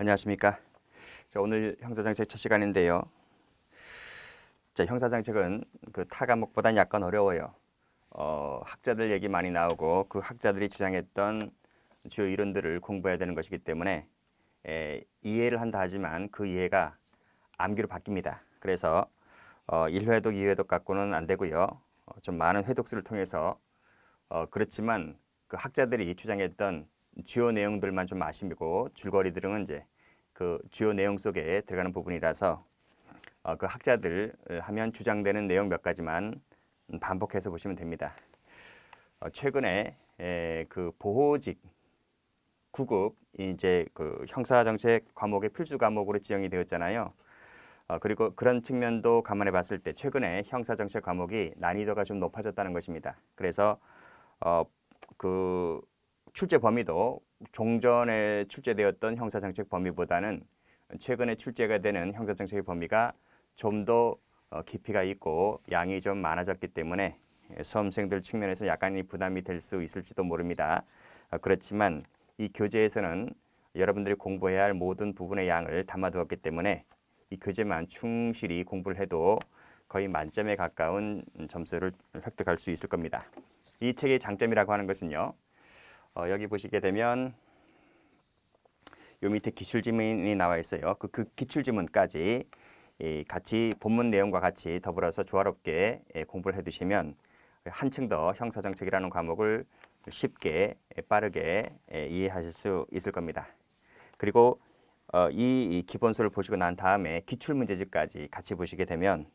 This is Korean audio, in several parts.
안녕하십니까. 오늘 형사정책 첫 시간인데요. 형사정책은 그 타 과목보다는 약간 어려워요. 학자들 얘기 많이 나오고 그 학자들이 주장했던 주요 이론들을 공부해야 되는 것이기 때문에 이해를 한다 하지만 그 이해가 암기로 바뀝니다. 그래서 1회독, 2회독 갖고는 안 되고요. 좀 많은 회독수를 통해서 그렇지만 그 학자들이 주장했던 주요 내용들만 좀 아시고 줄거리들은 이제 그 주요 내용 속에 들어가는 부분이라서 그 학자들 하면 주장되는 내용 몇 가지만 반복해서 보시면 됩니다. 최근에 그 보호직 9급 이제 그 형사정책 과목의 필수 과목으로 지정이 되었잖아요. 그리고 그런 측면도 감안해 봤을 때 최근에 형사정책 과목이 난이도가 좀 높아졌다는 것입니다. 그래서 그 출제 범위도 종전에 출제되었던 형사정책 범위보다는 최근에 출제가 되는 형사정책의 범위가 좀 더 깊이가 있고 양이 좀 많아졌기 때문에 수험생들 측면에서 약간의 부담이 될 수 있을지도 모릅니다. 그렇지만 이 교재에서는 여러분들이 공부해야 할 모든 부분의 양을 담아두었기 때문에 이 교재만 충실히 공부를 해도 거의 만점에 가까운 점수를 획득할 수 있을 겁니다. 이 책의 장점이라고 하는 것은요. 여기 보시게 되면 요 밑에 기출지문이 나와 있어요. 그 기출지문까지 같이 본문 내용과 같이 더불어서 조화롭게 공부를 해두시면 한층 더 형사정책이라는 과목을 쉽게 빠르게 이해하실 수 있을 겁니다. 그리고 이 기본서를 보시고 난 다음에 기출문제집까지 같이 보시게 되면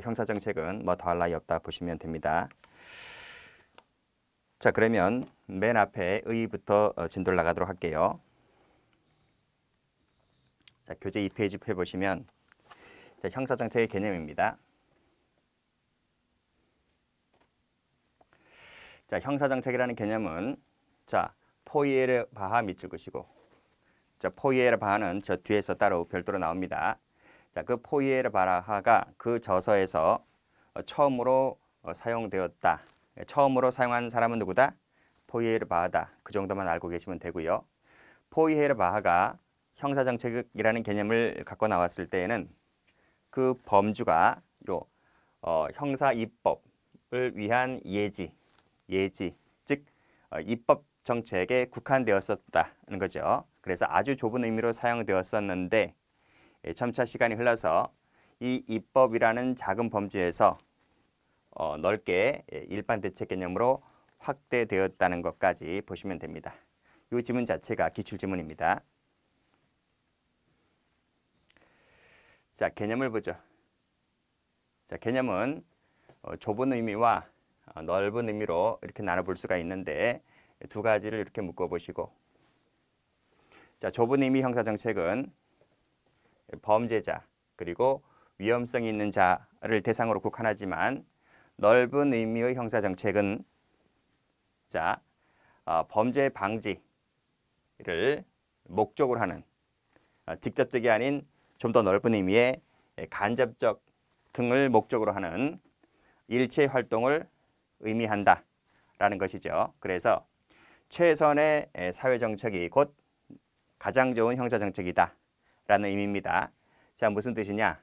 형사정책은 뭐 더할 나위 없다 보시면 됩니다. 자, 그러면 맨 앞에 의의부터 진도를 나가도록 할게요. 자, 교재 2페이지 펴보시면 자, 형사정책의 개념입니다. 자, 형사정책이라는 개념은 자, 포이에르 바하 밑줄 그시고 자, 포이에르 바하는 저 뒤에서 따로 별도로 나옵니다. 자, 그 포이에르 바하가 그 저서에서 처음으로 사용되었다. 처음으로 사용한 사람은 누구다? 포이에르 바하다. 그 정도만 알고 계시면 되고요. 포이에르 바하가 형사정책이라는 개념을 갖고 나왔을 때에는 그 범주가 형사 입법을 위한 예지, 즉 입법 정책에 국한되었었다는 거죠. 그래서 아주 좁은 의미로 사용되었었는데 점차 시간이 흘러서 이 입법이라는 작은 범주에서 넓게 일반 대책 개념으로 확대되었다는 것까지 보시면 됩니다. 이 지문 자체가 기출지문입니다. 자, 개념을 보죠. 자, 개념은 좁은 의미와 넓은 의미로 이렇게 나눠볼 수가 있는데 두 가지를 이렇게 묶어보시고 자, 좁은 의미 형사정책은 범죄자 그리고 위험성이 있는 자를 대상으로 국한하지만 넓은 의미의 형사정책은 자, 범죄 방지를 목적으로 하는 직접적이 아닌 좀 더 넓은 의미의 간접적 등을 목적으로 하는 일체 활동을 의미한다라는 것이죠. 그래서 최선의 사회정책이 곧 가장 좋은 형사정책이다라는 의미입니다. 자, 무슨 뜻이냐?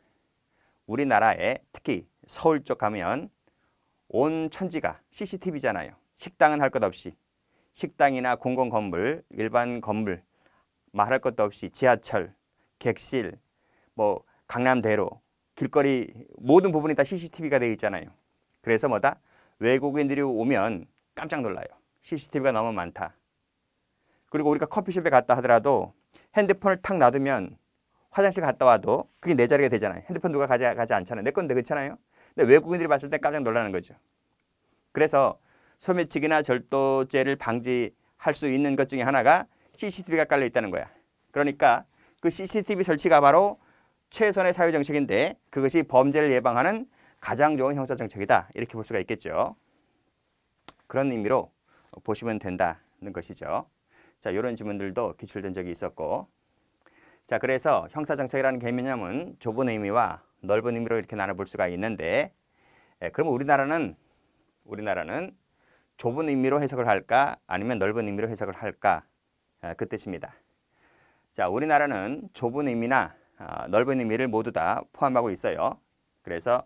우리나라에 특히 서울 쪽 가면 온 천지가 CCTV잖아요. 식당은 할 것 없이 식당이나 공공건물, 일반 건물 말할 것도 없이 지하철, 객실, 뭐 강남대로, 길거리 모든 부분이 다 CCTV가 되어 있잖아요. 그래서 뭐다? 외국인들이 오면 깜짝 놀라요. CCTV가 너무 많다. 그리고 우리가 커피숍에 갔다 하더라도 핸드폰을 탁 놔두면 화장실 갔다 와도 그게 내 자리가 되잖아요. 핸드폰 누가 가지 않잖아요. 내 건데 그렇잖아요. 근데 외국인들이 봤을 때 깜짝 놀라는 거죠. 그래서 소매치기나 절도죄를 방지할 수 있는 것 중에 하나가 CCTV가 깔려 있다는 거야. 그러니까 그 CCTV 설치가 바로 최선의 사회정책인데 그것이 범죄를 예방하는 가장 좋은 형사정책이다. 이렇게 볼 수가 있겠죠. 그런 의미로 보시면 된다는 것이죠. 자, 이런 지문들도 기출된 적이 있었고 자, 그래서 형사정책이라는 개념은 좁은 의미와 넓은 의미로 이렇게 나눠볼 수가 있는데 그럼 우리나라는 좁은 의미로 해석을 할까 아니면 넓은 의미로 해석을 할까 그 뜻입니다. 자, 우리나라는 좁은 의미나 넓은 의미를 모두 다 포함하고 있어요. 그래서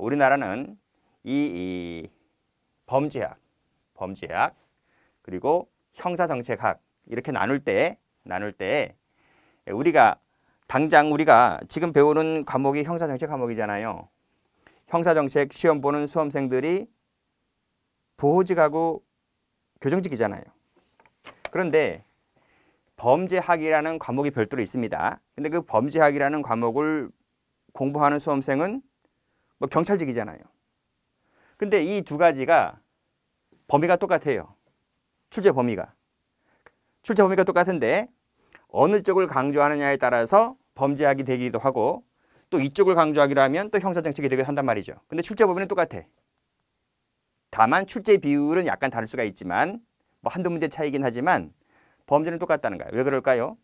우리나라는 이 범죄학 그리고 형사정책학 이렇게 나눌 때 우리가 당장 우리가 지금 배우는 과목이 형사정책 과목이잖아요. 형사정책 시험 보는 수험생들이 보호직하고 교정직이잖아요. 그런데 범죄학이라는 과목이 별도로 있습니다. 근데 그 범죄학이라는 과목을 공부하는 수험생은 뭐 경찰직이잖아요. 근데 이 두 가지가 범위가 똑같아요. 출제 범위가 똑같은데 어느 쪽을 강조하느냐에 따라서 범죄학이 되기도 하고 또 이쪽을 강조하기로 하면 또 형사정책이 되기도 한단 말이죠. 근데 출제 범위는 똑같아. 다만 출제 비율은 약간 다를 수가 있지만 뭐 한두 문제 차이긴 하지만 범죄는 똑같다는 거예요. 왜 그럴까요?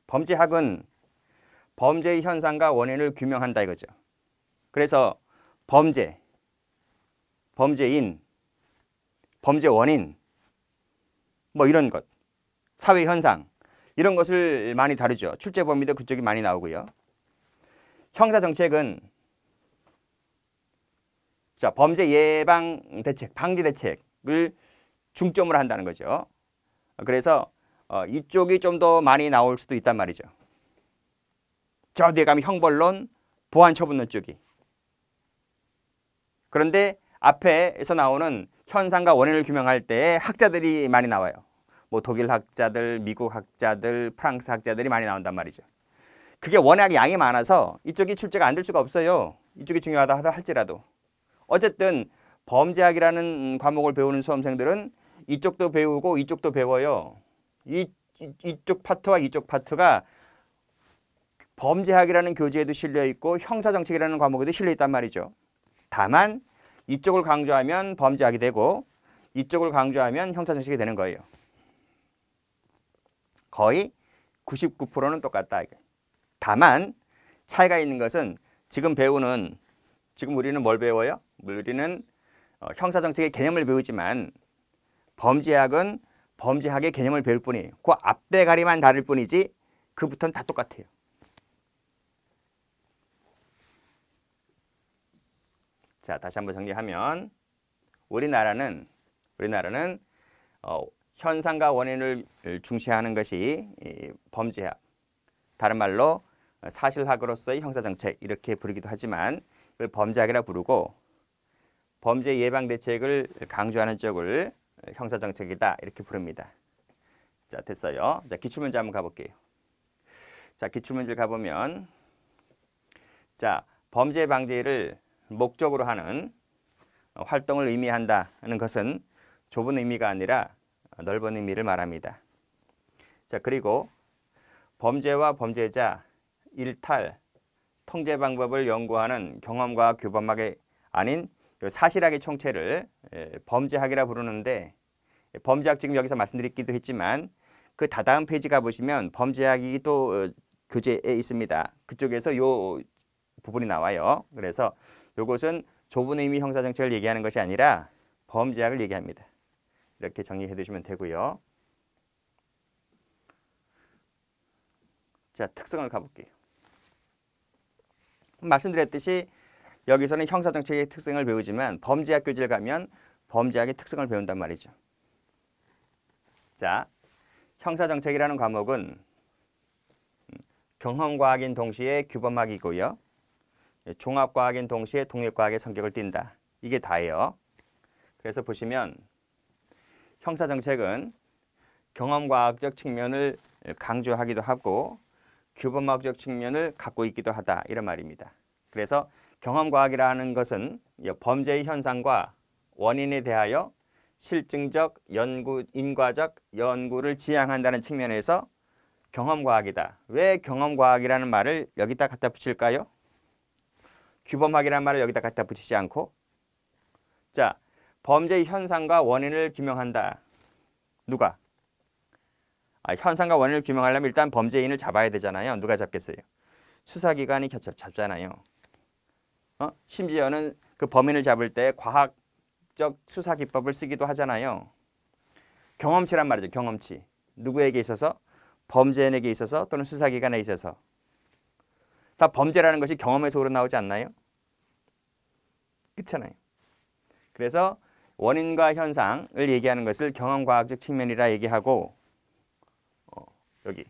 범죄학은 범죄의 현상과 원인을 규명한다 이거죠. 그래서 범죄, 범죄인, 범죄 원인 뭐 이런 것, 사회 현상 이런 것을 많이 다루죠. 출제 범위도 그쪽이 많이 나오고요. 형사정책은 자, 범죄 예방 대책, 방지 대책을 중점으로 한다는 거죠. 그래서 이쪽이 좀 더 많이 나올 수도 있단 말이죠. 저 뒤에 가면 형벌론, 보안처분론 쪽이. 그런데 앞에서 나오는 현상과 원인을 규명할 때 학자들이 많이 나와요. 뭐 독일 학자들, 미국 학자들, 프랑스 학자들이 많이 나온단 말이죠. 그게 워낙 양이 많아서 이쪽이 출제가 안 될 수가 없어요. 이쪽이 중요하다 할지라도. 어쨌든 범죄학이라는 과목을 배우는 수험생들은 이쪽도 배우고 이쪽도 배워요. 이쪽 파트와 이쪽 파트가 범죄학이라는 교재에도 실려 있고 형사정책이라는 과목에도 실려 있단 말이죠. 다만 이쪽을 강조하면 범죄학이 되고 이쪽을 강조하면 형사정책이 되는 거예요. 거의 99%는 똑같다. 다만 차이가 있는 것은 지금 우리는 뭘 배워요? 우리는 형사정책의 개념을 배우지만 범죄학은 범죄학의 개념을 배울 뿐이에요. 그 앞대가리만 다를 뿐이지 그부터는 다 똑같아요. 자, 다시 한번 정리하면 우리나라는 현상과 원인을 중시하는 것이 범죄학, 다른 말로 사실학으로서의 형사정책 이렇게 부르기도 하지만 이걸 범죄학이라 부르고 범죄 예방 대책을 강조하는 쪽을 형사정책이다 이렇게 부릅니다. 자, 됐어요. 자, 기출문제 한번 가볼게요. 자, 기출문제를 가보면 자, 범죄 방지를 목적으로 하는 활동을 의미한다는 것은 좁은 의미가 아니라 넓은 의미를 말합니다. 자, 그리고 범죄와 범죄자, 일탈, 통제 방법을 연구하는 경험과 규범학이 아닌 사실학의 총체를 범죄학이라 부르는데 범죄학 지금 여기서 말씀드리기도 했지만 그 다다음 페이지 가보시면 범죄학이 또 교재에 있습니다. 그쪽에서 요 부분이 나와요. 그래서 이것은 좁은 의미 형사정책을 얘기하는 것이 아니라 범죄학을 얘기합니다. 이렇게 정리해 두시면 되고요. 자, 특성을 가볼게요. 말씀드렸듯이 여기서는 형사정책의 특성을 배우지만 범죄학 교재를 가면 범죄학의 특성을 배운단 말이죠. 자, 형사정책이라는 과목은 경험과학인 동시에 규범학이고요. 종합과학인 동시에 독립과학의 성격을 띈다. 이게 다예요. 그래서 보시면 형사정책은 경험과학적 측면을 강조하기도 하고 규범학적 측면을 갖고 있기도 하다. 이런 말입니다. 그래서 경험과학이라는 것은 범죄의 현상과 원인에 대하여 실증적, 인과적 연구를 지향한다는 측면에서 경험과학이다. 왜 경험과학이라는 말을 여기다 갖다 붙일까요? 규범학이라는 말을 여기다 갖다 붙이지 않고 자, 범죄의 현상과 원인을 규명한다. 누가? 현상과 원인을 규명하려면 일단 범죄인을 잡아야 되잖아요. 누가 잡겠어요? 수사기관이 잡잖아요. 심지어는 그 범인을 잡을 때 과학적 수사 기법을 쓰기도 하잖아요. 경험치란 말이죠. 경험치. 누구에게 있어서? 범죄인에게 있어서 또는 수사기관에 있어서 다 범죄라는 것이 경험에서 우러나오지 않나요? 그렇잖아요. 그래서 원인과 현상을 얘기하는 것을 경험과학적 측면이라 얘기하고 여기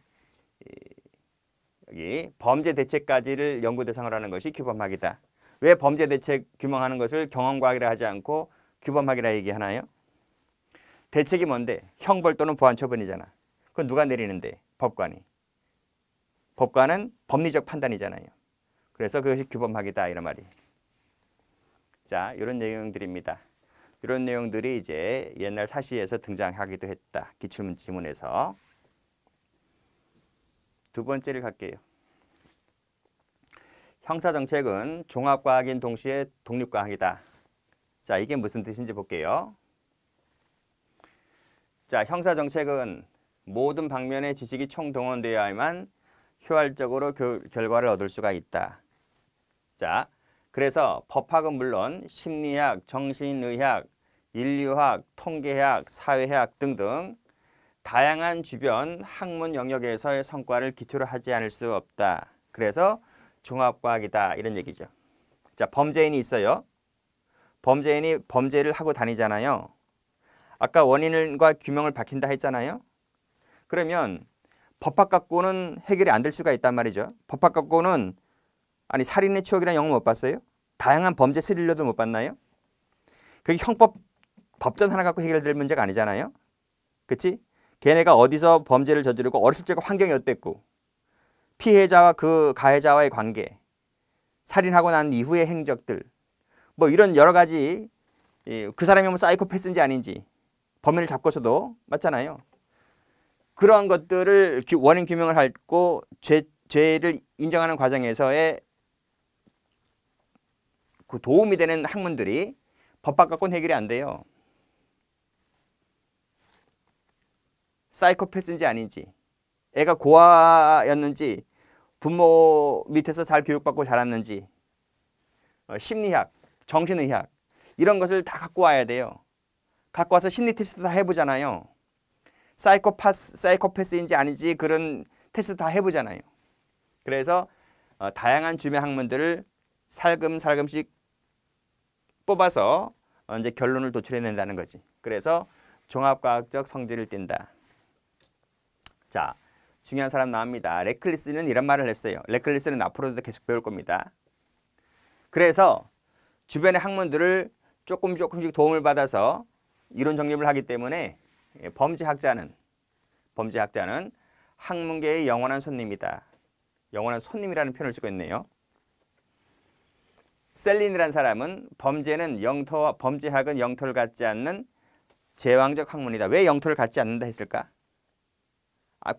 범죄 대책까지를 연구 대상으로 하는 것이 규범학이다. 왜 범죄 대책 규명하는 것을 경험과학이라 하지 않고 규범학이라 얘기하나요? 대책이 뭔데? 형벌 또는 보안 처분이잖아. 그건 누가 내리는데? 법관이. 법관은 법리적 판단이잖아요. 그래서 그것이 규범학이다 이런 말이. 자, 이런 내용들입니다. 이런 내용들이 이제 옛날 사시에서 등장하기도 했다. 기출지문에서. 두 번째를 갈게요. 형사정책은 종합과학인 동시에 독립과학이다. 자, 이게 무슨 뜻인지 볼게요. 자, 형사정책은 모든 방면의 지식이 총동원되어야만 효율적으로 결과를 얻을 수가 있다. 자, 그래서 법학은 물론 심리학, 정신의학, 인류학, 통계학, 사회학 등등 다양한 주변 학문 영역에서의 성과를 기초로 하지 않을 수 없다. 그래서 종합과학이다 이런 얘기죠. 자, 범죄인이 있어요. 범죄인이 범죄를 하고 다니잖아요. 아까 원인과 규명을 밝힌다 했잖아요. 그러면 법학 갖고는 해결이 안 될 수가 있단 말이죠. 법학 갖고는 아니 살인의 추억이라는 영화 못 봤어요? 다양한 범죄 스릴러도 못 봤나요? 그게 법전 하나 갖고 해결될 문제가 아니잖아요. 그치? 걔네가 어디서 범죄를 저지르고 어렸을 적 환경이 어땠고 피해자와 그 가해자와의 관계, 살인하고 난 이후의 행적들 뭐 이런 여러 가지 그 사람이 뭐 사이코패스인지 아닌지 범인을 잡고서도 맞잖아요. 그런 것들을 원인 규명을 하고 죄를 인정하는 과정에서의 그 도움이 되는 학문들이 법학 갖고는 해결이 안 돼요. 사이코패스인지 아닌지, 애가 고아였는지, 부모 밑에서 잘 교육받고 자랐는지, 심리학, 정신의학 이런 것을 다 갖고 와야 돼요. 갖고 와서 심리 테스트 다 해보잖아요. 사이코패스인지 아닌지 그런 테스트 다 해보잖아요. 그래서 다양한 주변 학문들을 살금살금씩 뽑아서 이제 결론을 도출해낸다는 거지. 그래서 종합과학적 성질을 띈다. 자, 중요한 사람 나옵니다. 레클리스는 이런 말을 했어요. 레클리스는 앞으로도 계속 배울 겁니다. 그래서 주변의 학문들을 조금씩 도움을 받아서 이론 정립을 하기 때문에 범죄학자는 학문계의 영원한 손님이다. 영원한 손님이라는 표현을 쓰고 있네요. 셀린이라는 사람은 범죄학은 영토를 갖지 않는 제왕적 학문이다. 왜 영토를 갖지 않는다 했을까?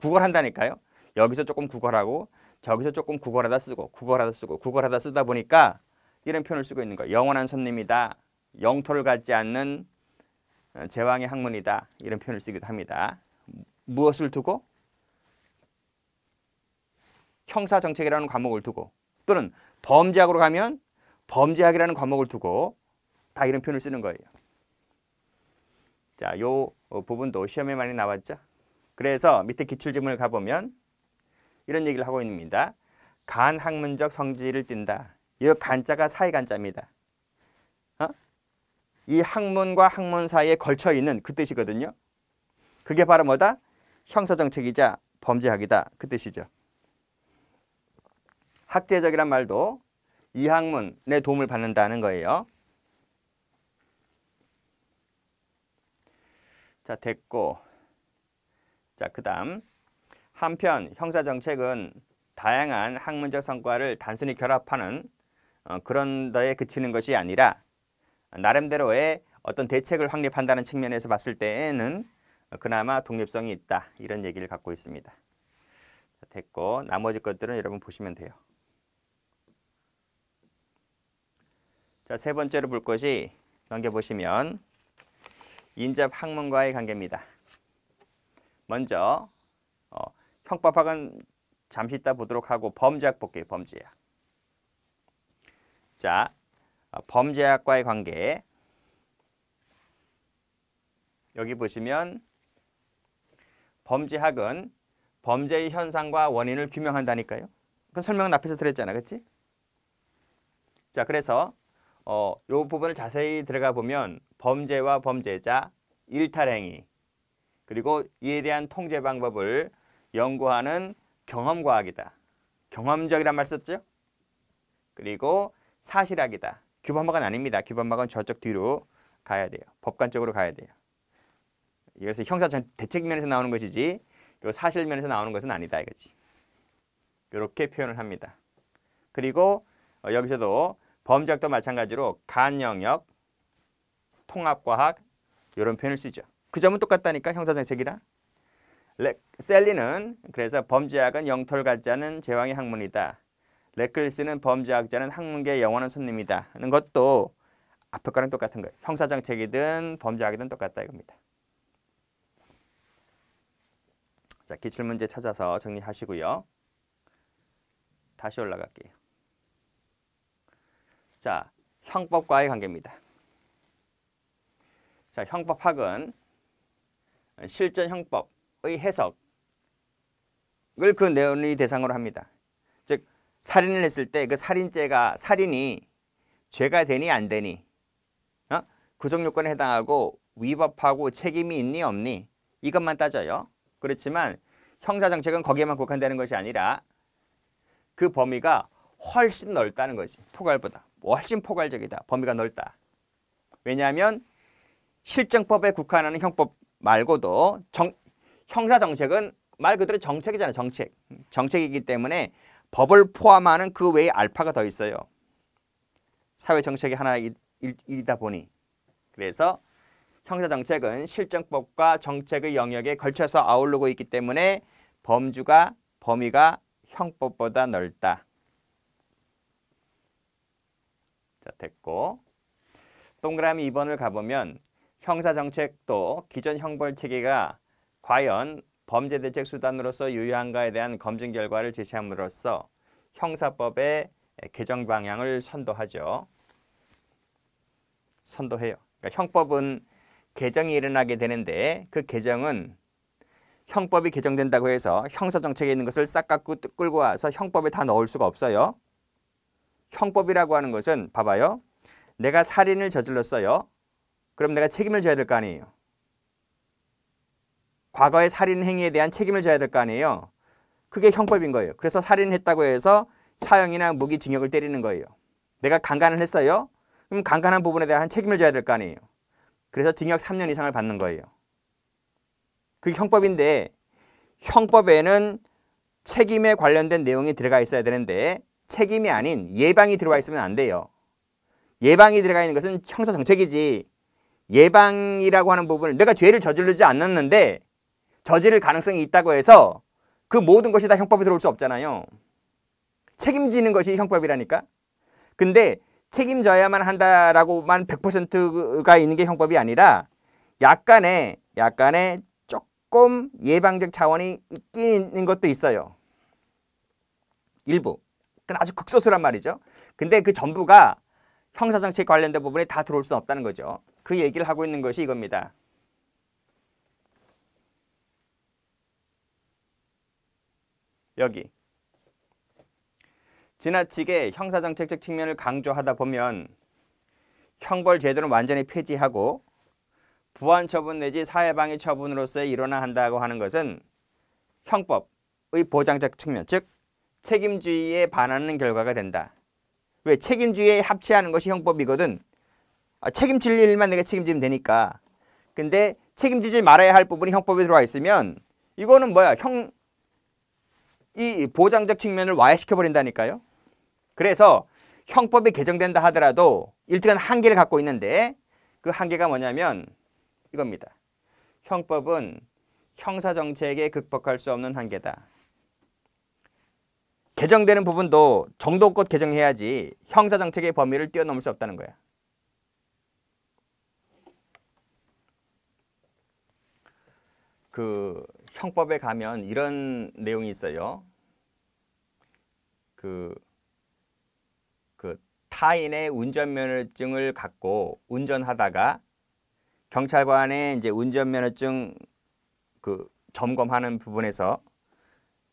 구걸한다니까요. 여기서 조금 구걸하고 저기서 조금 구걸하다 쓰고 구걸하다 쓰다 보니까 이런 표현을 쓰고 있는 거예요. 영원한 손님이다. 영토를 갖지 않는 제왕의 학문이다. 이런 표현을 쓰기도 합니다. 무엇을 두고? 형사정책이라는 과목을 두고 또는 범죄학으로 가면 범죄학이라는 과목을 두고 다 이런 표현을 쓰는 거예요. 자, 요 부분도 시험에 많이 나왔죠. 그래서 밑에 기출지문을 가보면 이런 얘기를 하고 있습니다. 간학문적 성질을 띈다. 이 간자가 사이간자입니다. 이 학문과 학문 사이에 걸쳐있는 그 뜻이거든요. 그게 바로 뭐다? 형사정책이자 범죄학이다. 그 뜻이죠. 학제적이란 말도 이 학문의 도움을 받는다는 거예요. 자, 됐고. 자, 그 다음 한편 형사정책은 다양한 학문적 성과를 단순히 결합하는 그런 데에 그치는 것이 아니라 나름대로의 어떤 대책을 확립한다는 측면에서 봤을 때에는 그나마 독립성이 있다. 이런 얘기를 갖고 있습니다. 자, 됐고 나머지 것들은 여러분 보시면 돼요. 자, 세 번째로 볼 것이 넘겨보시면 인접 학문과의 관계입니다. 먼저 형법학은 잠시 이따 보도록 하고 범죄학 볼게요. 범죄학. 자, 범죄학과의 관계. 여기 보시면 범죄학은 범죄의 현상과 원인을 규명한다니까요. 그 설명은 앞에서 드렸잖아, 그렇지? 자, 그래서 요 부분을 자세히 들어가 보면 범죄와 범죄자, 일탈행위, 그리고 이에 대한 통제 방법을 연구하는 경험과학이다. 경험적이란 말 썼죠? 그리고 사실학이다. 규범학은 아닙니다. 규범학은 저쪽 뒤로 가야 돼요. 법관 쪽으로 가야 돼요. 이것은 형사 대책면에서 나오는 것이지 요 사실면에서 나오는 것은 아니다 이거지. 이렇게 표현을 합니다. 그리고 여기서도 범죄학도 마찬가지로 간영역, 통합과학 이런 표현을 쓰죠. 그 점은 똑같다니까 형사정책이랑. 셀리는 그래서 범죄학은 영토를 갖지 않은 제왕의 학문이다. 레클리스는 범죄학자는 학문계의 영원한 손님이다 하는 것도 앞에 거랑 똑같은 거예요. 형사정책이든 범죄학이든 똑같다 이겁니다. 자, 기출문제 찾아서 정리하시고요. 다시 올라갈게요. 자, 형법과의 관계입니다. 자, 형법학은 실전 형법의 해석을 그 내용의 대상으로 합니다. 즉, 살인을 했을 때 그 살인이 죄가 되니 안 되니, 구속 요건에 해당하고 위법하고 책임이 있니 없니 이것만 따져요. 그렇지만 형사정책은 거기에만 국한되는 것이 아니라 그 범위가 훨씬 넓다는 거지. 포괄보다 훨씬 포괄적이다. 범위가 넓다. 왜냐하면 실정법에 국한하는 형법 말고도 형사정책은 말 그대로 정책이잖아요. 정책이기 때문에 법을 포함하는 그 외에 알파가 더 있어요. 사회정책의 하나이다 보니. 그래서 형사정책은 실정법과 정책의 영역에 걸쳐서 아우르고 있기 때문에 범위가 형법보다 넓다. 자, 됐고. 동그라미 2번을 가보면 형사정책도 기존 형벌체계가 과연 범죄대책 수단으로서 유효한가에 대한 검증 결과를 제시함으로써 형사법의 개정 방향을 선도해요. 그러니까 형법은 개정이 일어나게 되는데 그 개정은 형법이 개정된다고 해서 형사정책에 있는 것을 싹 끌고 와서 형법에 다 넣을 수가 없어요. 형법이라고 하는 것은 봐봐요. 내가 살인을 저질렀어요. 그럼 내가 책임을 져야 될 거 아니에요. 과거의 살인 행위에 대한 책임을 져야 될 거 아니에요. 그게 형법인 거예요. 그래서 살인했다고 해서 사형이나 무기징역을 때리는 거예요. 내가 강간을 했어요. 그럼 강간한 부분에 대한 책임을 져야 될 거 아니에요. 그래서 징역 3년 이상을 받는 거예요. 그게 형법인데 형법에는 책임에 관련된 내용이 들어가 있어야 되는데 책임이 아닌 예방이 들어가 있으면 안 돼요. 예방이 들어가 있는 것은 형사정책이지. 예방이라고 하는 부분을 내가 죄를 저지르지 않았는데 저지를 가능성이 있다고 해서 그 모든 것이 다 형법에 들어올 수 없잖아요. 책임지는 것이 형법이라니까. 근데 책임져야만 한다라고만 100%가 있는 게 형법이 아니라 약간의 조금 예방적 차원이 있긴 있는 것도 있어요. 일부. 그건 아주 극소수란 말이죠. 근데 그 전부가 형사정책 관련된 부분에 다 들어올 수는 없다는 거죠. 그 얘기를 하고 있는 것이 이겁니다. 여기. 지나치게 형사정책적 측면을 강조하다 보면 형벌 제도는 완전히 폐지하고 부완처분 내지 사회방해 처분으로서의 일어나 한다고 하는 것은 형법의 보장적 측면, 즉 책임주의에 반하는 결과가 된다. 왜? 책임주의에 합치하는 것이 형법이거든. 책임질 일만 내가 책임지면 되니까. 근데 책임지지 말아야 할 부분이 형법에 들어와 있으면 이거는 뭐야? 이 보장적 측면을 와해시켜버린다니까요. 그래서 형법이 개정된다 하더라도 일정한 한계를 갖고 있는데 그 한계가 뭐냐면 이겁니다. 형법은 형사정책에 극복할 수 없는 한계다. 개정되는 부분도 정도껏 개정해야지 형사정책의 범위를 뛰어넘을 수 없다는 거야. 그 형법에 가면 이런 내용이 있어요. 그 타인의 운전면허증을 갖고 운전하다가 경찰관의 이제 운전면허증 그 점검하는 부분에서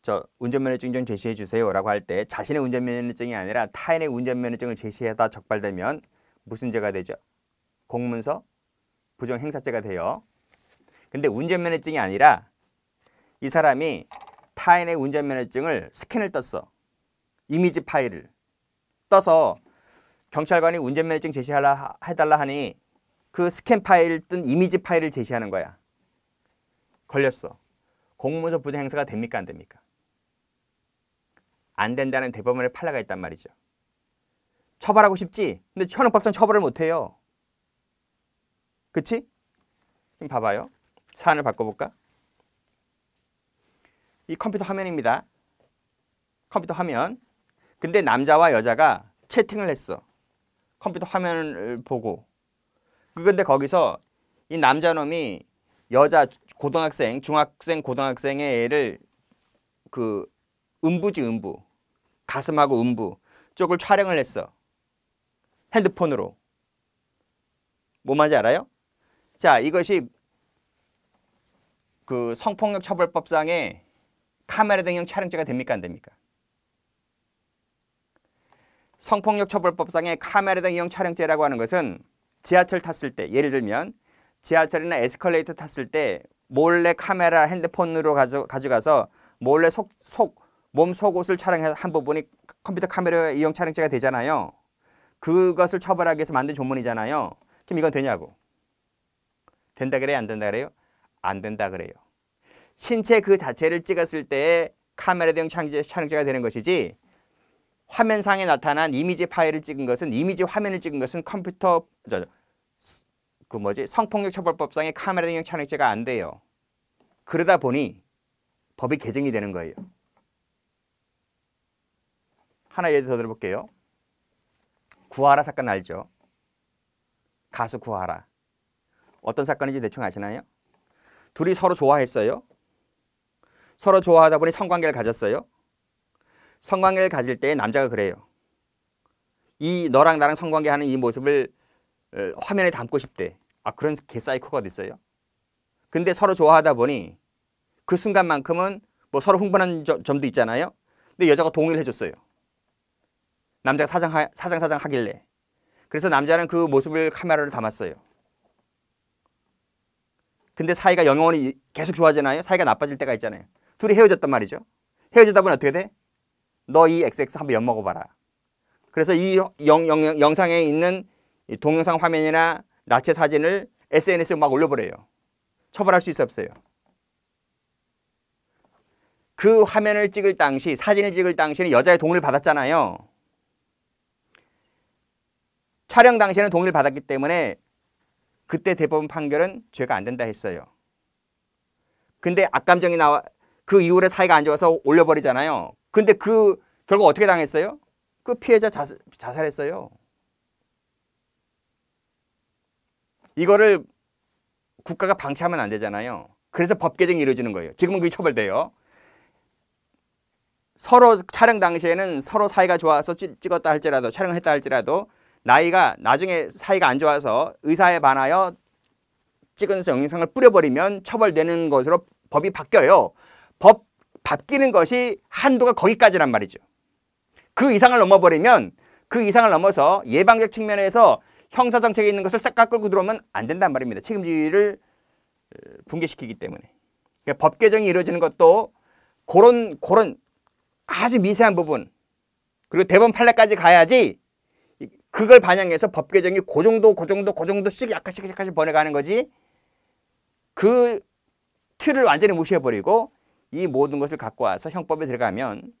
저 운전면허증 좀 제시해 주세요라고 할 때 자신의 운전면허증이 아니라 타인의 운전면허증을 제시하다 적발되면 무슨 죄가 되죠? 공문서 부정행사죄가 돼요. 근데 운전면허증이 아니라 이 사람이 타인의 운전면허증을 스캔을 떴어. 이미지 파일을 떠서 경찰관이 운전면허증 해달라 하니 그 스캔 파일 뜬 이미지 파일을 제시하는 거야. 걸렸어. 공문서 부정행사가 됩니까? 안 됩니까? 안 된다는 대법원의 판례가 있단 말이죠. 처벌하고 싶지? 근데 현행법상 처벌을 못해요. 그치? 지금 봐봐요. 사안을 바꿔볼까? 이 컴퓨터 화면입니다. 컴퓨터 화면. 근데 남자와 여자가 채팅을 했어. 컴퓨터 화면을 보고. 그런데 거기서 이 남자놈이 여자 고등학생, 중학생, 고등학생의 애를 그 음부지 음부, 가슴하고 음부 쪽을 촬영을 했어. 핸드폰으로. 뭐 말인지 알아요? 자, 이것이 그 성폭력 처벌법상의 카메라 등용 촬영죄가 됩니까? 안 됩니까? 성폭력 처벌법상의 카메라 등용 촬영죄라고 하는 것은 지하철 탔을 때, 예를 들면 지하철이나 에스컬레이터 탔을 때 몰래 카메라 핸드폰으로 가져가서 몰래 몸 속옷을 촬영한 부분이 컴퓨터 카메라 이용 촬영죄가 되잖아요. 그것을 처벌하기 위해서 만든 조문이잖아요. 그럼 이건 되냐고. 된다 그래요? 안 된다 그래요? 안 된다 그래요. 신체 그 자체를 찍었을 때 카메라 대용 촬영죄가 되는 것이지, 화면상에 나타난 이미지 파일을 찍은 것은, 이미지 화면을 찍은 것은 컴퓨터 성폭력 처벌법상의 카메라 대용 촬영죄가 안 돼요. 그러다 보니 법이 개정이 되는 거예요. 하나 예를 더 들어볼게요. 구하라 사건 알죠? 가수 구하라. 어떤 사건인지 대충 아시나요? 둘이 서로 좋아했어요. 서로 좋아하다 보니 성관계를 가졌어요. 성관계를 가질 때 남자가 그래요. 이 너랑 나랑 성관계하는 이 모습을 화면에 담고 싶대. 아, 그런 개사이코가 어디 있어요? 근데 서로 좋아하다 보니 그 순간만큼은 뭐 서로 흥분한 점도 있잖아요. 근데 여자가 동의를 해줬어요. 남자가 사장 하길래. 그래서 남자는 그 모습을 카메라로 담았어요. 근데 사이가 영원히 계속 좋아지나요? 사이가 나빠질 때가 있잖아요. 둘이 헤어졌단 말이죠. 헤어지다 보면 어떻게 돼? 너 이 XX 한번 엿먹어봐라. 그래서 이 영상에 있는 이 동영상 화면이나 나체 사진을 SNS에 막 올려버려요. 처벌할 수 있어 없어요? 그 화면을 찍을 당시, 사진을 찍을 당시에는 여자의 동의를 받았잖아요. 촬영 당시에는 동의를 받았기 때문에 그때 대법원 판결은 죄가 안 된다 했어요. 근데 악감정이 나와 그 이후에 사이가 안 좋아서 올려버리잖아요. 근데 그 결국 어떻게 당했어요? 그 피해자 자살했어요. 이거를 국가가 방치하면 안 되잖아요. 그래서 법 개정이 이루어지는 거예요. 지금은 그게 처벌돼요. 서로 촬영 당시에는 서로 사이가 좋아서 찍었다 할지라도, 촬영을 했다 할지라도, 나이가 나중에 사이가 안 좋아서 의사에 반하여 찍은 영상을 뿌려버리면 처벌되는 것으로 법이 바뀌어요. 법 바뀌는 것이 한도가 거기까지란 말이죠. 그 이상을 넘어버리면, 그 이상을 넘어서 예방적 측면에서 형사정책에 있는 것을 싹 깎고 들어오면 안 된단 말입니다. 책임지위를 붕괴시키기 때문에. 그러니까 법 개정이 이루어지는 것도 그런 아주 미세한 부분, 그리고 대법원 판례까지 가야지 그걸 반영해서 법 개정이 그 정도씩 약간씩 번해가는 거지, 그 틀을 완전히 무시해버리고 이 모든 것을 갖고 와서 형법에 들어가면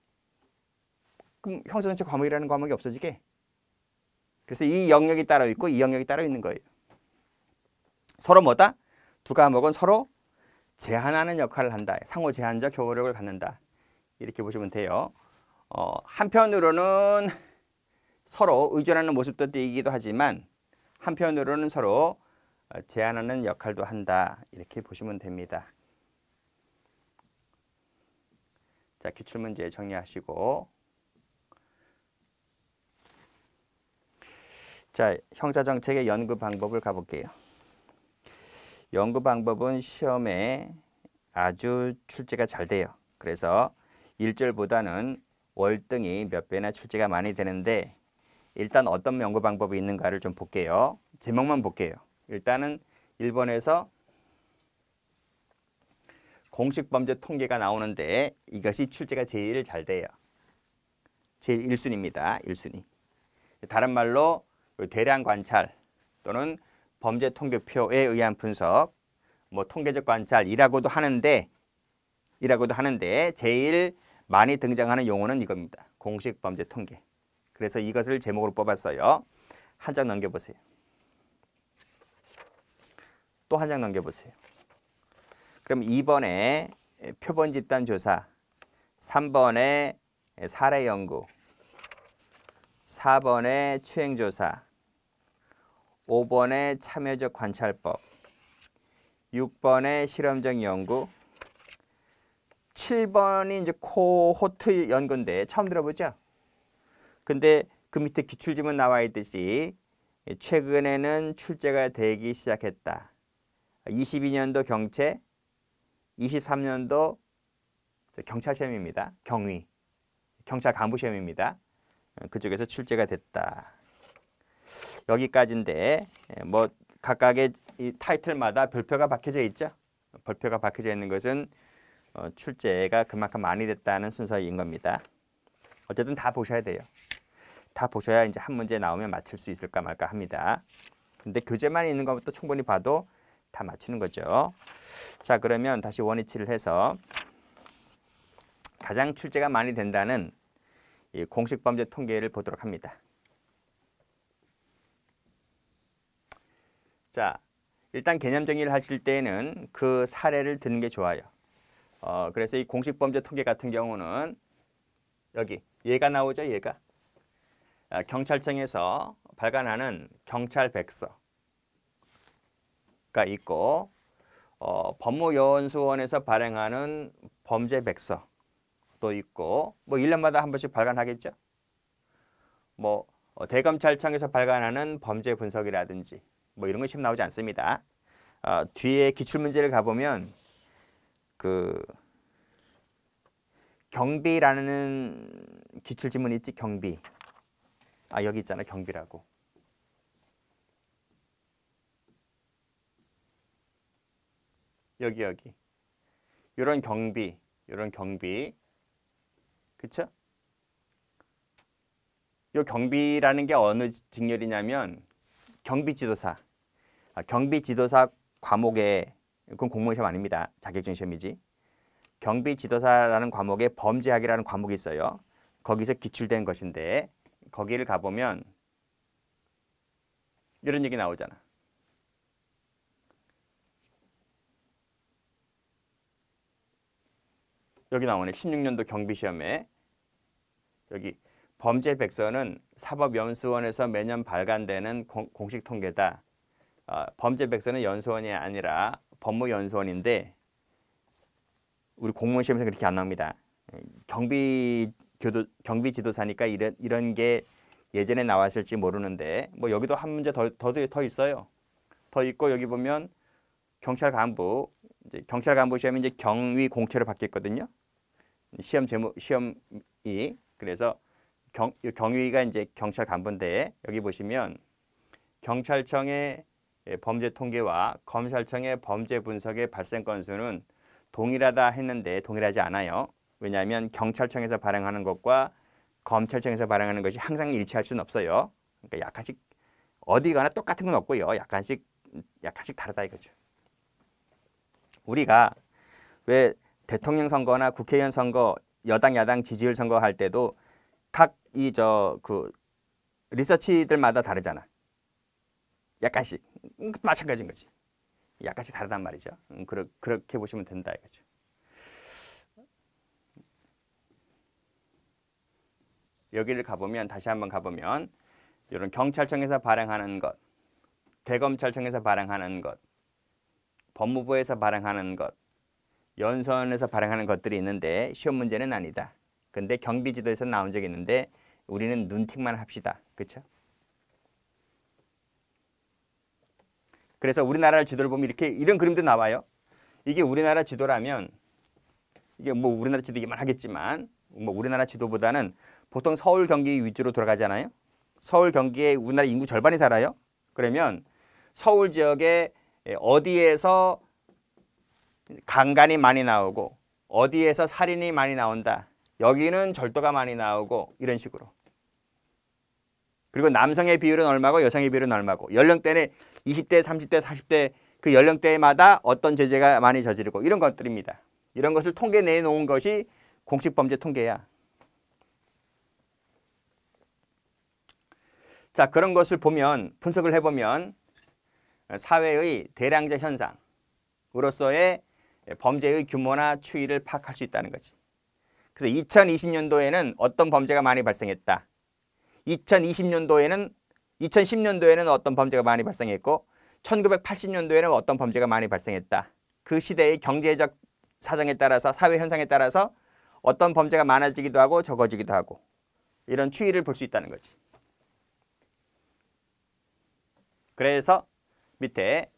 그럼 형사정책 과목이라는 과목이 없어지게. 그래서 이 영역이 따로 있고 이 영역이 따로 있는 거예요. 서로 뭐다? 두 과목은 서로 제한하는 역할을 한다. 상호 제한적 효력을 갖는다. 이렇게 보시면 돼요. 한편으로는 서로 의존하는 모습도 띄기도 하지만 한편으로는 서로 제한하는 역할도 한다. 이렇게 보시면 됩니다. 자, 기출문제 정리하시고, 자, 형사정책의 연구 방법을 가볼게요. 연구 방법은 시험에 아주 출제가 잘 돼요. 그래서 일절보다는 월등히 몇 배나 출제가 많이 되는데 일단 어떤 연구 방법이 있는가를 좀 볼게요. 제목만 볼게요. 일단은 1번에서 공식 범죄 통계가 나오는데 이것이 출제가 제일 잘 돼요. 제일 1순위입니다. 1순위. 다른 말로 대량 관찰 또는 범죄 통계표에 의한 분석, 뭐 통계적 관찰이라고도 하는데 제일 많이 등장하는 용어는 이겁니다. 공식 범죄 통계. 그래서 이것을 제목으로 뽑았어요. 한 장 넘겨보세요. 또 한 장 넘겨보세요. 그럼 2번에 표본 집단 조사, 3번에 사례 연구, 4번에 추행 조사, 5번에 참여적 관찰법, 6번에 실험적 연구, 7번이 이제 코호트 연구인데 처음 들어보죠? 근데 그 밑에 기출지문 나와 있듯이 최근에는 출제가 되기 시작했다. 22년도 경채, 23년도 경찰 시험입니다. 경위, 경찰 간부 시험입니다. 그쪽에서 출제가 됐다. 여기까지인데 뭐 각각의 이 타이틀마다 별표가 박혀져 있죠. 별표가 박혀져 있는 것은 출제가 그만큼 많이 됐다는 순서인 겁니다. 어쨌든 다 보셔야 돼요. 다 보셔야 이제 한 문제 나오면 맞출 수 있을까 말까 합니다. 근데 교재만 있는 것부터 충분히 봐도 다 맞추는 거죠. 자, 그러면 다시 원위치를 해서 가장 출제가 많이 된다는 이 공식 범죄 통계를 보도록 합니다. 자, 일단 개념 정의를 하실 때는 그 사례를 듣는 게 좋아요. 그래서 이 공식 범죄 통계 같은 경우는 여기 얘가 나오죠, 얘가. 경찰청에서 발간하는 경찰 백서가 있고 법무연수원에서 발행하는 범죄 백서도 있고 뭐 1년마다 한 번씩 발간하겠죠. 뭐 대검찰청에서 발간하는 범죄 분석이라든지 뭐 이런 거 시험 나오지 않습니다. 뒤에 기출문제를 가보면 그 경비라는 기출지문이 있지. 경비. 여기 있잖아. 경비라고. 여기 이런 경비 그쵸? 이 경비라는 게 어느 직렬이냐면 경비지도사. 경비지도사 과목에, 그건 공무원 시험 아닙니다. 자격증 시험이지. 경비지도사라는 과목에 범죄학이라는 과목이 있어요. 거기서 기출된 것인데 거기를 가보면 이런 얘기 나오잖아. 여기 나오네. 16년도 경비시험에 여기 범죄 백서는 사법연수원에서 매년 발간되는 공식 통계다. 범죄 백서는 연수원이 아니라 법무연수원인데 우리 공무원 시험에서 그렇게 안 나옵니다. 경비지도사니까 이런 게 예전에 나왔을지 모르는데 뭐 여기도 한 문제 더 있어요. 더 있고 여기 보면 경찰 간부, 이제 경찰 간부 시험이 이제 경위 공채로 바뀌었거든요. 시험이 그래서 경위가 이제 경찰 간부인데 여기 보시면 경찰청의 범죄 통계와 검찰청의 범죄 분석의 발생 건수는 동일하다 했는데 동일하지 않아요. 왜냐하면 경찰청에서 발행하는 것과 검찰청에서 발행하는 것이 항상 일치할 수는 없어요. 그러니까 약간씩 어디 가나 똑같은 건 없고요. 약간씩 다르다 이거죠. 우리가 왜 대통령 선거나 국회의원 선거, 여당 야당 지지율 선거 할 때도 각 그 리서치들마다 다르잖아. 약간씩 마찬가지인 거지. 약간씩 다르단 말이죠. 그렇게 보시면 된다 이거죠. 여기를 가보면 다시 한번 가보면 이런 경찰청에서 발행하는 것, 대검찰청에서 발행하는 것, 법무부에서 발행하는 것, 연수원에서 발행하는 것들이 있는데 시험 문제는 아니다. 근데 경비지도에서 나온 적이 있는데 우리는 눈팅만 합시다. 그렇죠? 그래서 우리나라 지도를 보면 이런 그림도 나와요. 이게 우리나라 지도라면 이게 뭐 우리나라 지도 이만 하겠지만 뭐 우리나라 지도보다는 보통 서울 경기 위주로 돌아가잖아요. 서울 경기에 우리나라 인구 절반이 살아요. 그러면 서울 지역에 어디에서 강간이 많이 나오고 어디에서 살인이 많이 나온다. 여기는 절도가 많이 나오고 이런 식으로. 그리고 남성의 비율은 얼마고 여성의 비율은 얼마고 연령대는 20대, 30대, 40대 그 연령대마다 어떤 죄가 많이 저지르고 이런 것들입니다. 이런 것을 통계 내놓은 것이 공식범죄 통계야. 자, 그런 것을 보면 분석을 해보면 사회의 대량적 현상으로서의 범죄의 규모나 추이를 파악할 수 있다는 거지. 그래서 2020년도에는 어떤 범죄가 많이 발생했다. 2010년도에는 어떤 범죄가 많이 발생했고 1980년도에는 어떤 범죄가 많이 발생했다. 그 시대의 경제적 사정에 따라서 사회 현상에 따라서 어떤 범죄가 많아지기도 하고 적어지기도 하고 이런 추이를 볼 수 있다는 거지. 그래서 밑에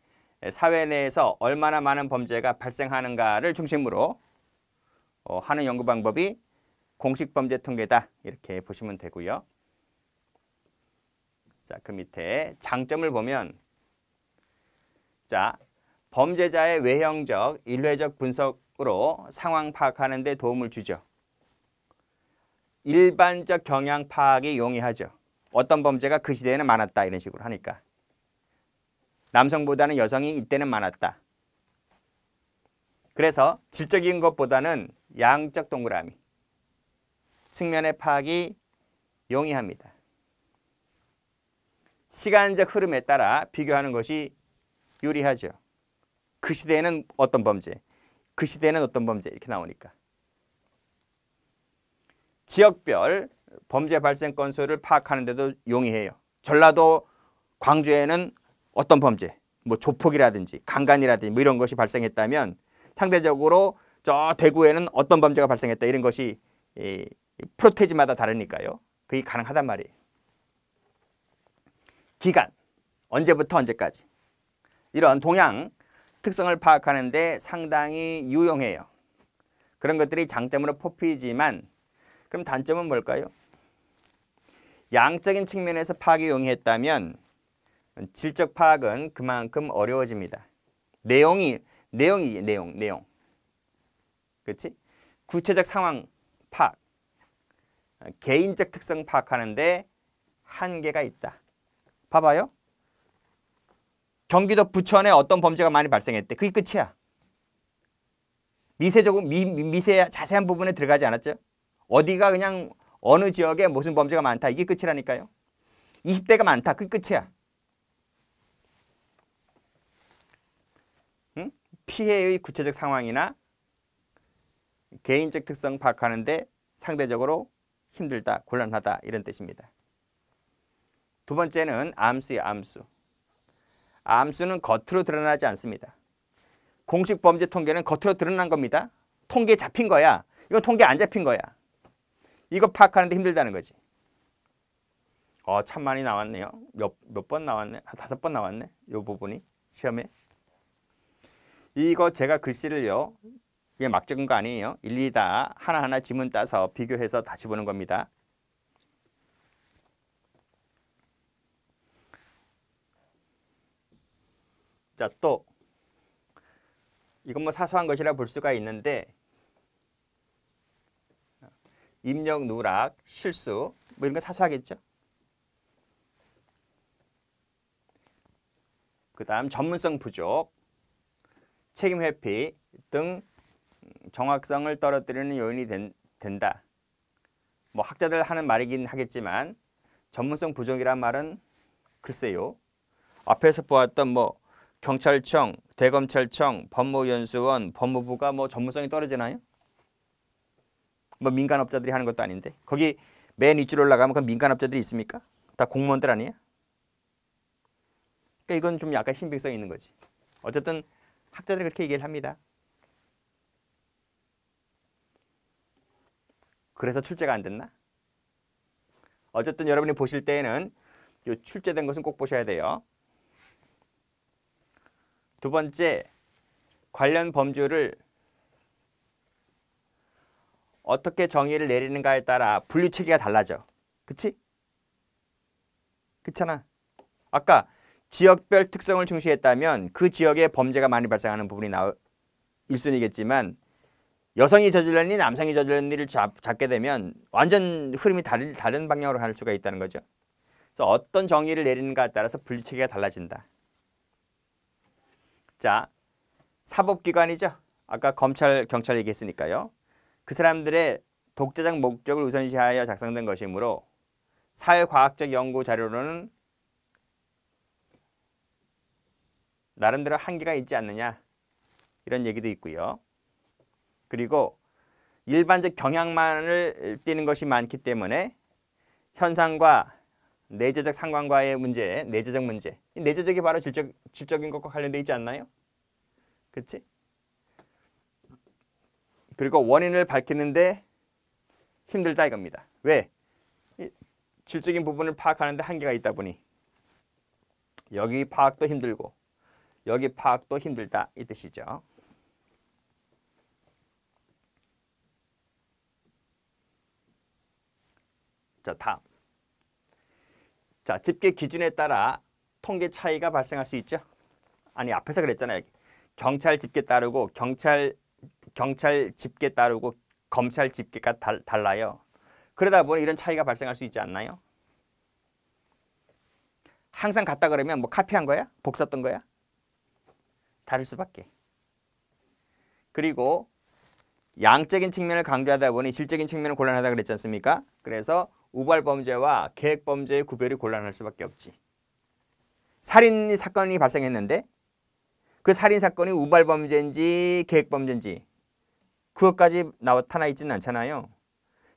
사회 내에서 얼마나 많은 범죄가 발생하는가를 중심으로 하는 연구 방법이 공식범죄 통계다. 이렇게 보시면 되고요. 자, 그 밑에 장점을 보면 자, 범죄자의 외형적, 일회적 분석으로 상황 파악하는 데 도움을 주죠. 일반적 경향 파악이 용이하죠. 어떤 범죄가 그 시대에는 많았다 이런 식으로 하니까. 남성보다는 여성이 이때는 많았다. 그래서 질적인 것보다는 양적 동그라미 측면의 파악이 용이합니다. 시간적 흐름에 따라 비교하는 것이 유리하죠. 그 시대에는 어떤 범죄, 그 시대에는 어떤 범죄 이렇게 나오니까. 지역별 범죄 발생 건수를 파악하는 데도 용이해요. 전라도, 광주에는 어떤 범죄, 뭐 조폭이라든지 강간이라든지 뭐 이런 것이 발생했다면 상대적으로 저 대구에는 어떤 범죄가 발생했다 이런 것이 프로테이지마다 다르니까요. 그게 가능하단 말이에요. 기간, 언제부터 언제까지. 이런 동향, 특성을 파악하는 데 상당히 유용해요. 그런 것들이 장점으로 뽑히지만 그럼 단점은 뭘까요? 양적인 측면에서 파악이 용이했다면 질적 파악은 그만큼 어려워집니다. 내용. 그렇지? 구체적 상황 파악, 개인적 특성 파악하는데 한계가 있다. 봐봐요. 경기도 부천에 어떤 범죄가 많이 발생했대. 그게 끝이야. 미세 자세한 부분에 들어가지 않았죠. 어디가 그냥 어느 지역에 무슨 범죄가 많다. 이게 끝이라니까요. 20대가 많다. 그게 끝이야. 응? 피해의 구체적 상황이나 개인적 특성 파악하는데 상대적으로 힘들다, 곤란하다 이런 뜻입니다. 두 번째는 암수예요. 암수. 암수는 겉으로 드러나지 않습니다. 공식 범죄 통계는 겉으로 드러난 겁니다. 통계에 잡힌 거야. 이건 통계에 안 잡힌 거야. 이거 파악하는데 힘들다는 거지. 참 많이 나왔네요. 몇 번 나왔네? 5번 나왔네. 이 부분이 시험에. 이거 제가 글씨를요. 이게 막 적은 거 아니에요. 일일이 다 하나하나 지문 따서 비교해서 다시 보는 겁니다. 자, 또 이건 뭐 사소한 것이라 볼 수가 있는데 입력 누락, 실수 뭐 이런 거 사소하겠죠. 그 다음 전문성 부족, 책임 회피 등 정확성을 떨어뜨리는 요인이 된다. 뭐 학자들 하는 말이긴 하겠지만 전문성 부족이란 말은 글쎄요. 앞에서 보았던 뭐 경찰청, 대검찰청, 법무연수원, 법무부가 뭐 전문성이 떨어지나요? 뭐 민간업자들이 하는 것도 아닌데 거기 맨 윗줄 올라가면 그 민간업자들이 있습니까? 다 공무원들 아니에요? 그러니까 이건 좀 약간 신빙성이 있는 거지. 어쨌든 학자들이 그렇게 얘기를 합니다. 그래서 출제가 안 됐나? 어쨌든 여러분이 보실 때에는 이 출제된 것은 꼭 보셔야 돼요. 두 번째, 관련 범주를 어떻게 정의를 내리는가에 따라 분류 체계가 달라져. 그치? 그렇잖아. 아까 지역별 특성을 중시했다면 그 지역에 범죄가 많이 발생하는 부분이 1순위겠지만 여성이 저지른 일, 남성이 저지른 일을 잡게 되면 완전 흐름이 다른 방향으로 갈 수가 있다는 거죠. 그래서 어떤 정의를 내리는가에 따라서 분류 체계가 달라진다. 자, 사법기관이죠. 아까 검찰, 경찰 얘기했으니까요. 그 사람들의 독자적 목적을 우선시하여 작성된 것이므로 사회과학적 연구 자료로는 나름대로 한계가 있지 않느냐 이런 얘기도 있고요. 그리고 일반적 경향만을 띠는 것이 많기 때문에 현상과 내재적 상관과의 문제, 내재적 문제. 이 내재적이 바로 질적인 것과 관련되어 있지 않나요? 그렇지? 그리고 원인을 밝히는데 힘들다 이겁니다. 왜? 질적인 부분을 파악하는데 한계가 있다 보니 여기 파악도 힘들고 여기 파악도 힘들다 이 뜻이죠. 자, 다음. 자, 집계 기준에 따라 통계 차이가 발생할 수 있죠. 아니, 앞에서 그랬잖아요. 경찰 집계 따르고 경찰 집계 따르고 검찰 집계가 달라요. 그러다 보니 이런 차이가 발생할 수 있지 않나요? 항상 같다 그러면 뭐 카피한 거야? 복사했던 거야? 다를 수밖에. 그리고 양적인 측면을 강조하다 보니 질적인 측면은 곤란하다 그랬지 않습니까? 그래서 우발 범죄와 계획 범죄의 구별이 곤란할 수밖에 없지. 살인 사건이 발생했는데 그 살인 사건이 우발 범죄인지 계획 범죄인지 그것까지 나타나 있지는 않잖아요.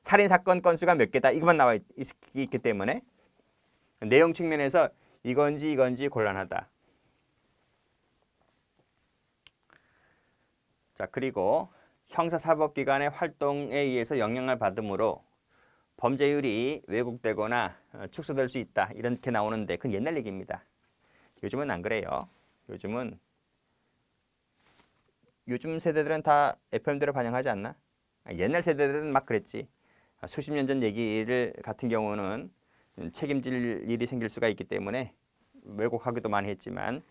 살인 사건 건수가 몇 개다 이것만 나와 있기 때문에 내용 측면에서 이건지 곤란하다. 자, 그리고 형사사법기관의 활동에 의해서 영향을 받으므로 범죄율이 왜곡되거나 축소될 수 있다. 이렇게 나오는데 그건 옛날 얘기입니다. 요즘은 안 그래요. 요즘 세대들은 다 FM대로 반영하지 않나? 옛날 세대들은 막 그랬지. 수십 년 전 얘기를 같은 경우는 책임질 일이 생길 수가 있기 때문에 왜곡하기도 많이 했지만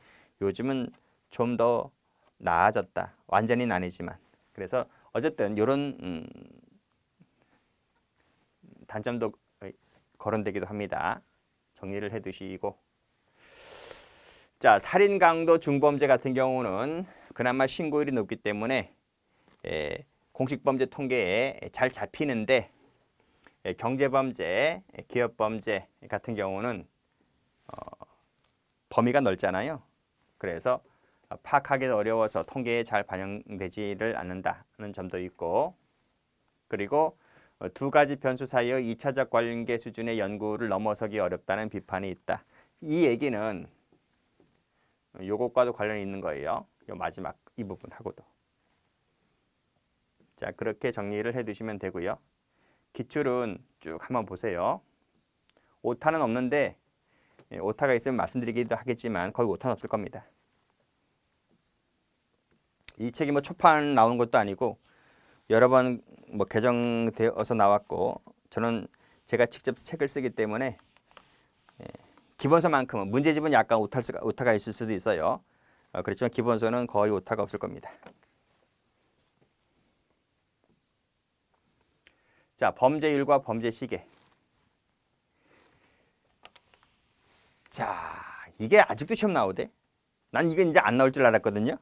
요즘은 좀 더 나아졌다. 완전히는 아니지만. 그래서 어쨌든 이런 단점도 거론되기도 합니다. 정리를 해두시고. 자, 살인 강도 중범죄 같은 경우는 그나마 신고율이 높기 때문에 공식범죄 통계에 잘 잡히는데 경제범죄, 기업범죄 같은 경우는 범위가 넓잖아요. 그래서 파악하기도 어려워서 통계에 잘 반영되지를 않는다는 점도 있고, 그리고 두 가지 변수 사이의 2차적 관계 수준의 연구를 넘어서기 어렵다는 비판이 있다. 이 얘기는 요것과도 관련이 있는 거예요. 요 마지막 이 부분하고도. 자, 그렇게 정리를 해두시면 되고요. 기출은 쭉 한번 보세요. 오타는 없는데 오타가 있으면 말씀드리기도 하겠지만 거의 오타는 없을 겁니다. 이 책이 뭐 초판 나온 것도 아니고 여러 번 뭐 개정되어서 나왔고 저는 제가 직접 책을 쓰기 때문에 기본서만큼은 문제집은 약간 오타가 있을 수도 있어요. 그렇지만 기본서는 거의 오타가 없을 겁니다. 자, 범죄율과 범죄 시계. 자, 이게 아직도 시험 나오대. 난 이게 이제 안 나올 줄 알았거든요.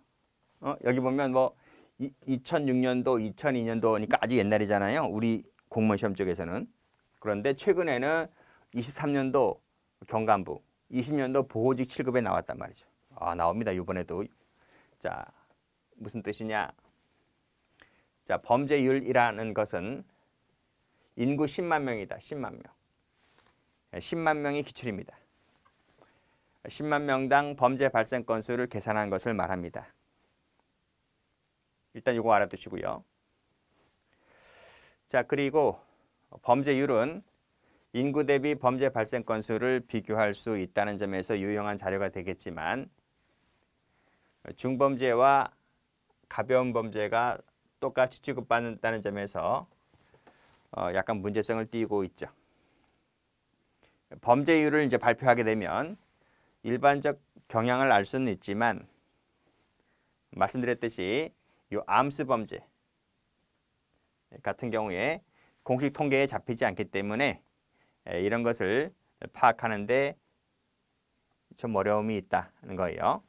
여기 보면 뭐 2006년도, 2002년도니까 아주 옛날이잖아요. 우리 공무원 시험 쪽에서는. 그런데 최근에는 23년도 경감부, 20년도 보호직 7급에 나왔단 말이죠. 나옵니다. 이번에도. 자, 무슨 뜻이냐? 자, 범죄율이라는 것은 인구 10만 명이다. 10만 명. 10만 명이 기출입니다. 10만 명당 범죄 발생 건수를 계산한 것을 말합니다. 일단 이거 알아두시고요. 자, 그리고 범죄율은 인구 대비 범죄 발생 건수를 비교할 수 있다는 점에서 유용한 자료가 되겠지만 중범죄와 가벼운 범죄가 똑같이 취급받는다는 점에서 약간 문제성을 띠고 있죠. 범죄율을 이제 발표하게 되면 일반적 경향을 알 수는 있지만 말씀드렸듯이 이 암수 범죄 같은 경우에 공식 통계에 잡히지 않기 때문에 이런 것을 파악하는데 좀 어려움이 있다는 거예요.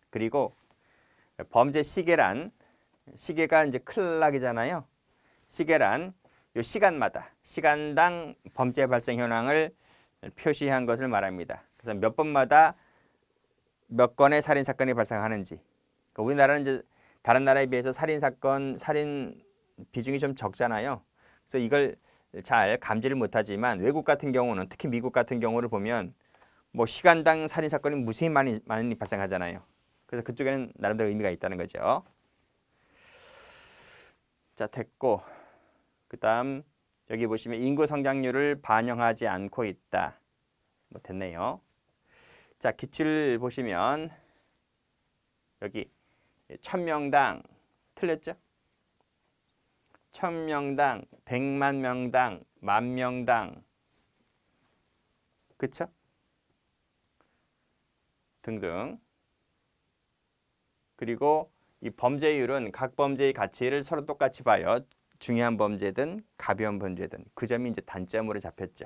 그리고 범죄 시계란, 시계가 이제 클락이잖아요. 시계란 요 시간마다 시간당 범죄 발생 현황을 표시한 것을 말합니다. 그래서 몇 번마다 몇 건의 살인 사건이 발생하는지. 그러니까 우리나라는 이제 다른 나라에 비해서 살인 사건, 살인 비중이 좀 적잖아요. 그래서 이걸 잘 감지를 못하지만 외국 같은 경우는 특히 미국 같은 경우를 보면 뭐 시간당 살인 사건이 무수히 많이 발생하잖아요. 그래서 그쪽에는 나름대로 의미가 있다는 거죠. 자, 됐고 그다음 여기 보시면 인구 성장률을 반영하지 않고 있다. 뭐 됐네요. 자, 기출 보시면 여기 1000명당 틀렸죠? 1000명당, 100만 명당, 10,000명당 그쵸? 등등. 그리고 이 범죄율은 각 범죄의 가치를 서로 똑같이 봐요. 중요한 범죄든 가벼운 범죄든 그 점이 이제 단점으로 잡혔죠.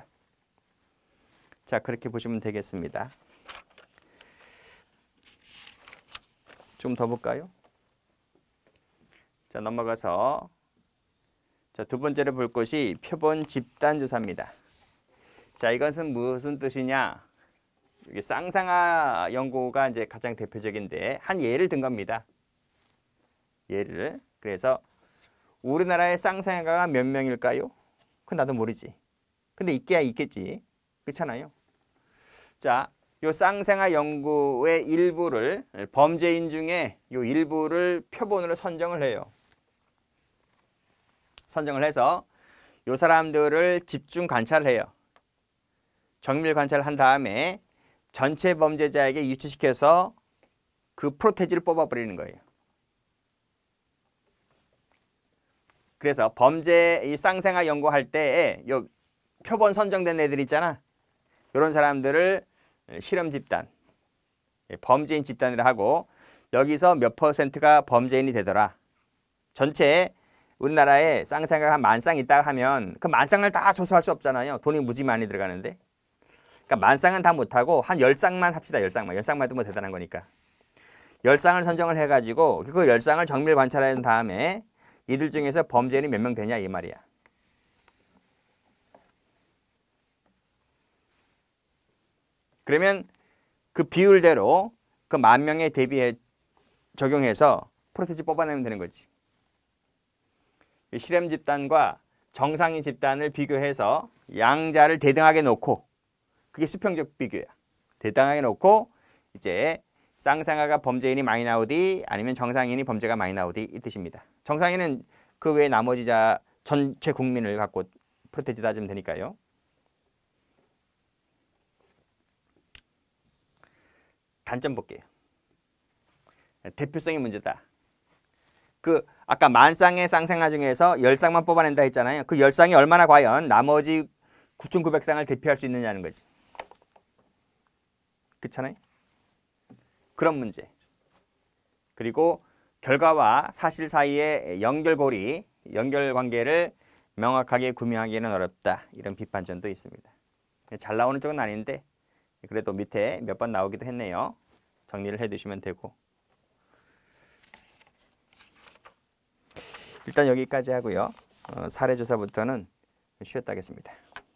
자, 그렇게 보시면 되겠습니다. 좀 더 볼까요? 자, 넘어가서 자, 두 번째로 볼 것이 표본 집단 조사입니다. 자, 이것은 무슨 뜻이냐? 이게 쌍쌍화 연구가 이제 가장 대표적인데 한 예를 든 겁니다. 예를. 그래서 우리나라의 쌍쌍화가 몇 명일까요? 그건 나도 모르지. 근데 있게야 있겠지. 그렇잖아요. 자, 요 쌍쌍화 연구의 일부를 범죄인 중에 요 일부를 표본으로 선정을 해요. 선정을 해서 요 사람들을 집중 관찰을 해요. 정밀 관찰을 한 다음에 전체 범죄자에게 유치시켜서 그 프로테지를 뽑아버리는 거예요. 그래서 범죄 이 쌍쌍화 연구할 때에 요 표본 선정된 애들 있잖아. 이런 사람들을 실험 집단, 범죄인 집단이라 하고 여기서 몇 %가 범죄인이 되더라. 전체 우리나라에 쌍쌍화가 한 10,000쌍 있다가 하면 그 10,000쌍을 다 조사할 수 없잖아요. 돈이 무지 많이 들어가는데. 그러니까 10,000쌍은 다 못하고 한 10쌍만 합시다. 10쌍만. 10쌍만 해도 뭐 대단한 거니까. 10쌍을 선정을 해가지고 그 10쌍을 정밀 관찰한 다음에 이들 중에서 범죄인이 몇 명 되냐 이 말이야. 그러면 그 비율대로 그 10,000명에 대비해 적용해서 프로테지 뽑아내면 되는 거지. 실험 집단과 정상인 집단을 비교해서 양자를 대등하게 놓고 그게 수평적 비교야. 대등하게 놓고 이제 쌍쌍화가 범죄인이 많이 나오디 아니면 정상인이 범죄가 많이 나오디 이 뜻입니다. 정상인은 그 외에 나머지 자 전체 국민을 갖고 프로테지 따지면 되니까요. 단점 볼게요. 대표성이 문제다. 그 아까 10,000쌍의 쌍쌍화 중에서 10쌍만 뽑아낸다 했잖아요. 그 10쌍이 얼마나 과연 나머지 9,900쌍을 대표할 수 있느냐는 거지. 그렇잖아요. 그런 문제. 그리고 결과와 사실 사이의 연결고리, 연결관계를 명확하게 구명하기는 어렵다. 이런 비판점도 있습니다. 잘 나오는 쪽은 아닌데 그래도 밑에 몇 번 나오기도 했네요. 정리를 해두시면 되고. 일단 여기까지 하고요. 사례조사부터는 쉬었다 하겠습니다.